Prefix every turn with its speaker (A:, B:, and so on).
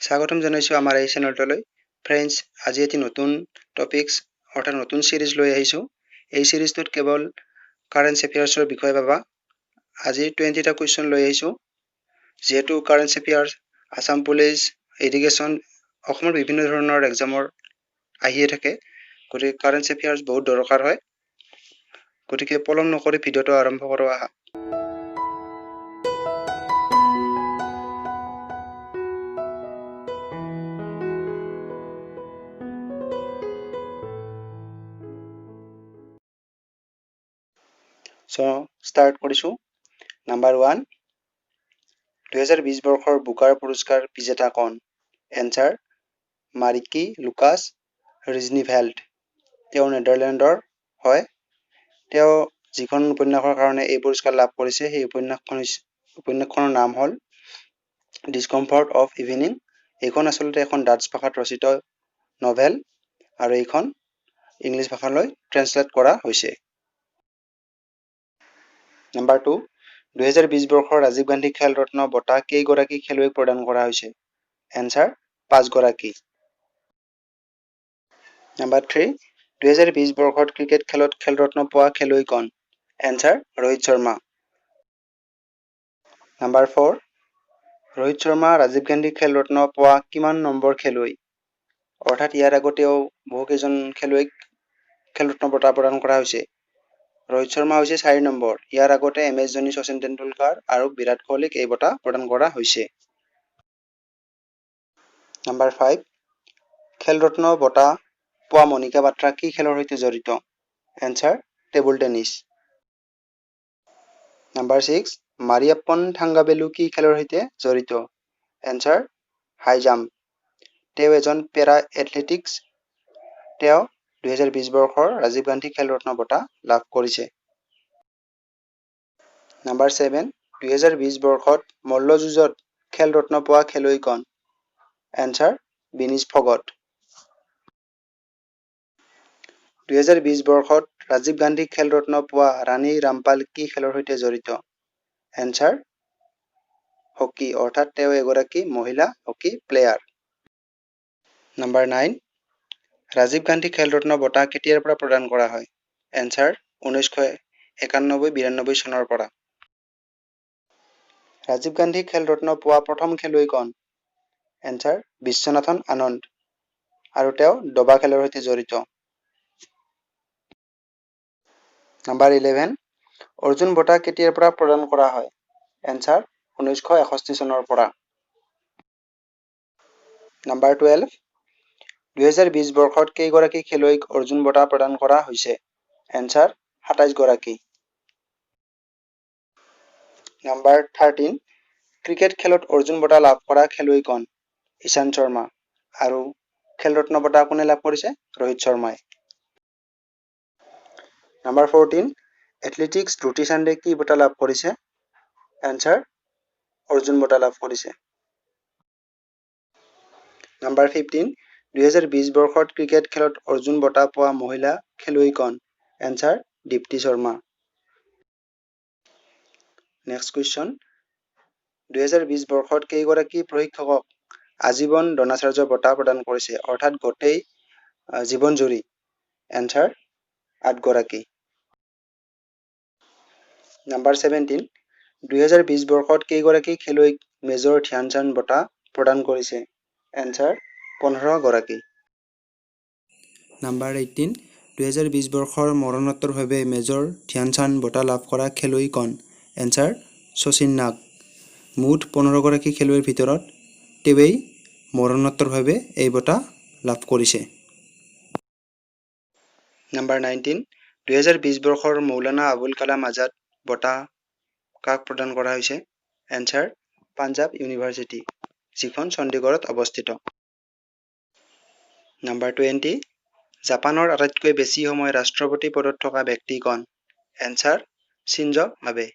A: স্বাগতম জানাইছো আমাৰ এই চেনেলটোলৈ ফ্ৰেন্ডছ আজি এটি নতুন টপিকস অৰ্থাৎ নতুন সিৰিজ লৈ আহিছো এই সিৰিজটোত কেৱল কাৰেন্ট এফেয়াৰ্সৰ বিষয় পাবা আজি 20টা কোৱেশ্চন লৈ আহিছো যেহেতু কাৰেন্ট এফেয়াৰ্স আসাম পুলিচ এডুকেশ্যন অসমৰ বিভিন্ন ধৰণৰ এক্সামৰ আহিয়ে থাকে গতিকে কাৰেন্ট এফেয়াৰ্স বহুত দৰকাৰ হয় গতিকে পলম নকৰি ভিডিওটো আৰম্ভ কৰো আহা So start কৰিছো নাম্বাৰ 1 2020 বৰ্ষৰ বুকাৰ পুৰস্কাৰ বিজেতা কোন এনসাৰ মাৰিকি লুকাছ ৰিজনিভেল্ট তেওঁ নেদাৰল্যান্ডৰ হয় তেওঁ যিখন উপন্যাসৰ কাৰণে এই পুৰস্কাৰ লাভ কৰিছে সেই উপন্যাসখনৰ নাম হ'ল ডিসকমফৰ্ট অফ ইভিনিং এইখন আসলতে এখন ডাচ ভাষাত ৰচিত নভেল আৰু এইখন ইংলিছ ভাষালৈ ট্ৰান্সলেট কৰা হৈছে Number 2 2020 বৰ্ষৰ ৰাজীৱ গান্ধী খেল ৰত্ন বঁটা কেইগৰাকী খেলুৱৈক প্ৰদান কৰা হৈছে এনসাৰ 5 গৰাকী Number 3 2020 বৰ্ষত ক্ৰিকেট খেলত খেল ৰত্ন পোৱা খেলুৱৈ কোন এনসাৰ ৰোহিত শৰ্মা Number 4 ৰোহিত শৰ্মা ৰাজীৱ গান্ধী খেল ৰত্ন পোৱা কিমান নম্বৰ খেলুৱৈ অৰ্থাৎ ইয়াৰ আগতেও বহুকেইজন খেলুৱৈক খেল ৰত্ন বঁটা প্ৰদান কৰা হৈছে ৰোহিত শৰ্মা হৈছে 4 নম্বৰ ইয়াৰ আগতে এমএছ ধোনী শচীন তেণ্ডুলকাৰ আৰু বিৰাট কোহলীক এই বঁটা প্ৰদান কৰা হৈছে নাম্বাৰ 5 খেল ৰত্ন বঁটা পোৱা মনিকা বাত্ৰা কি খেলৰ সৈতে জড়িত এনসাৰ টেবুল টেনিছ নাম্বাৰ 6 মাৰিয়াপ্পন থাংগাবেলু কি খেলৰ সৈতে জড়িত এনসাৰ হাই জাম্প তেওঁ এজন পেৰা এথলেটিক্স তেওঁ 2020 বৰ্ষৰ ৰাজীৱ গান্ধী খেল ৰত্ন বঁটা লাভ কৰিছে Number 7 2020 বৰ্ষত মল্লযুঁজত খেল ৰত্ন পোৱা খেলুৱৈ কোন এনসাৰ বিনিশ ফগট 2020 বৰ্ষত ৰাজীৱ গান্ধী খেল ৰত্ন পোৱা ৰাণী ৰামপাল কি খেলৰ সৈতে জড়িত এনসাৰ হকি অৰ্থাৎ তেওঁ এগৰাকী মহিলা hockey player Number 9 Rajiv Gandhi খেল ৰত্ন বঁটা কেতিয়াৰ পৰা প্ৰদান কৰা হয় এনসাৰ 1991-92 চনৰ পৰা ৰাজীৱ গান্ধী খেল ৰত্ন পোৱা প্ৰথম খেলুৱৈ কোন এনসাৰ বিশ্বনাথন আনন্দ আৰু তেওঁ দবা খেলৰ সৈতে জড়িত নাম্বাৰ 11 অৰ্জুন বঁটা কেতিয়াৰ পৰা প্ৰদান কৰা হয় এনসাৰ 1961 চনৰ পৰা নাম্বাৰ 12 2020 বৰ্ষত কেইগৰাকী খেলুৱৈক অৰ্জুন বঁটা প্ৰদান কৰা হৈছে এনসাৰ 27 গৰাকী নাম্বাৰ 13 ক্ৰিকেট খেলত অৰ্জুন বঁটা লাভ কৰা খেলুৱৈ কোন ঈশান শৰ্মা আৰু খেল ৰত্ন বঁটা কোনে লাভ কৰিছে ৰোহিত শৰ্মাই নাম্বাৰ 14 এথলেটিক্স ধ্ৰুতি চান্দে কি বঁটা লাভ কৰিছে এনসাৰ অৰ্জুন বঁটা লাভ কৰিছে নাম্বাৰ 15 2020 বৰ্ষত ক্ৰিকেট খেলত অৰ্জুন বঁটা পোৱা মহিলা খেলুৱৈ কোন answer Deepti Sharma next question 2020 বৰ্ষত কেইগৰাকী প্ৰশিক্ষকক আজীৱন দ্ৰোণাচাৰ্য বঁটা প্ৰদান কৰিছে অৰ্থাৎ গোটেই জীৱন জুৰি এনসাৰ 8 গৰাকী নাম্বাৰ 17 2020 বৰ্ষত কেইগৰাকী খেলুৱৈক মেজৰ ধ্যানচান্দ বঁটা প্ৰদান কৰিছে এনসাৰ 15 গৰাকী নাম্বাৰ 18 2020 বৰ্ষৰ মৰণোত্তৰভাৱে মেজৰ ধ্যানচান্দ বঁটা লাভ কৰা খেলুৱৈ কোন এনসাৰ শচীন নাগ মুঠ 15 গৰাকী খেলুৱৈৰ ভিতৰত তেৱেই মৰণোত্তৰভাৱে এই বঁটা লাভ কৰিছে নাম্বাৰ 19 2020 বৰ্ষৰ মৌলানা আবুল কালাম আজাদ বঁটা কাক প্ৰদান কৰা হৈছে এনসাৰ পাঞ্জাব ইউনিভাৰ্চিটি যিখন চণ্ডীগড়ত অৱস্থিত নাম্বাৰ 20 জাপানৰ আটাইতকৈ বেছি সময় ৰাষ্ট্ৰপতি পদত থকা ব্যক্তি কোন এনসাৰ শিনজো আবে